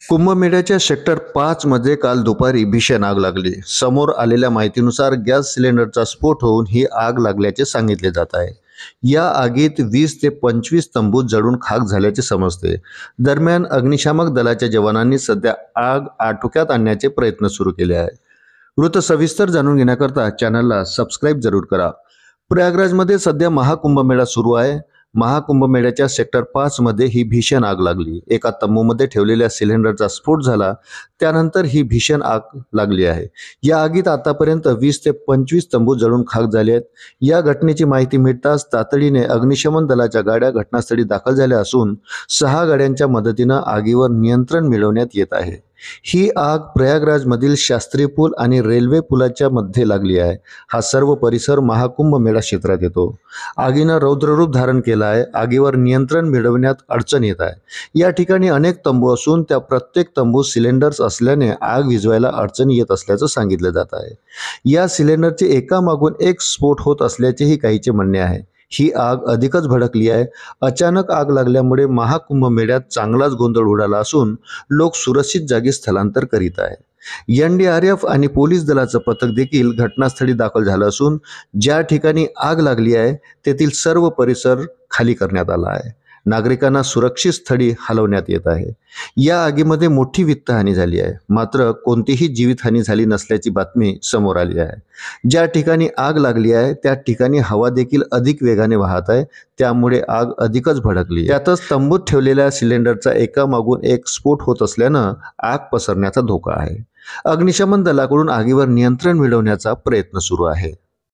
कुंभमेळ्याच्या सेक्टर 5 मध्ये काल दुपारी भीषण आग लागली। समोर आलेल्या माहितीनुसार गॅस सिलेंडरचा स्फोट होऊन ही आग लागल्याचे सांगितले जात आहे। या आगीत 20 ते 25 तंबू जळून खाक झाल्याचे समजते। दरम्यान अग्निशामक दलाच्या जवानांनी सध्या आग आटोक्यात आणण्याचे प्रयत्न सुरू केले आहे। वृत्त सविस्तर जाणून घेण्याकरता चॅनलला सबस्क्राइब जरूर करा। प्रयागराजमध्ये सध्या महाकुंभमेळा सुरू आहे। महाकुंभमेळ्याच्या सेक्टर 5 मध्ये ही भीषण आग लागली। एका तंबूमध्ये ठेवलेल्या सिलेंडरचा स्फोट झाला, त्यानंतर ही भीषण आग लागली आहे। या आगीत आतापर्यंत 20 ते 25 तंबू जळून खाक झाले आहेत। या घटनेची माहिती मिळताच तातडीने अग्निशमन दलाच्या गाड्या घटनास्थळी दाखल झाल्या असून 6 गाड्यांच्या मदतीने आगीवर नियंत्रण मिळवण्यात येत आहे। ही आग प्रयागराजमधील शास्त्री पूल आणि रेल्वे पुलाच्या मध्ये लागली आहे। हा सर्व परिसर महाकुंभमेळा क्षेत्रात येतो। आगीनं रौद्ररूप धारण केलं आहे। आगीवर नियंत्रण मिळवण्यात अडचण येत आहे। या ठिकाणी अनेक तंबू असून त्या प्रत्येक तंबू सिलेंडर्स असल्याने आग विझवायला अडचण येत असल्याचं सांगितलं जात आहे। या सिलेंडरचे एकामागून एक स्फोट होत असल्याचेही काहीचे म्हणणे आहे। ही आग अधिकच भडकली आहे। अचानक आग लागल्यामुळे महाकुंभमेळ्यात चांगलाच गोंधळ उडाला असून लोक सुरक्षित जागी स्थलांतर करीत आहेत। NDRF आणि पोलीस दलाचं पथक देखील घटनास्थळी दाखल झालं असून ज्या ठिकाणी आग लागली आहे तेथील सर्व परिसर खाली करण्यात आला आहे। नागरिकांना सुरक्षित स्थळी हलवण्यात येत आहे। या आगीमध्ये मोठी वित्तहानी झाली आहे, मात्र कोणतीही जीवितहानी झाली नसल्याची बातमी समोर आली आहे। ज्या ठिकाणी आग लागली आहे त्या ठिकाणी हवा देखील अधिक वेगाने वाहत आहे, त्यामुळे आग अधिकच भडकली। त्यातच तंबूत ठेवलेल्या सिलेंडरचा एकामागून एक स्फोट होत असल्यानं आग पसरण्याचा धोका आहे। अग्निशमन दलाकडून आगीवर नियंत्रण मिळवण्याचा प्रयत्न सुरू आहे।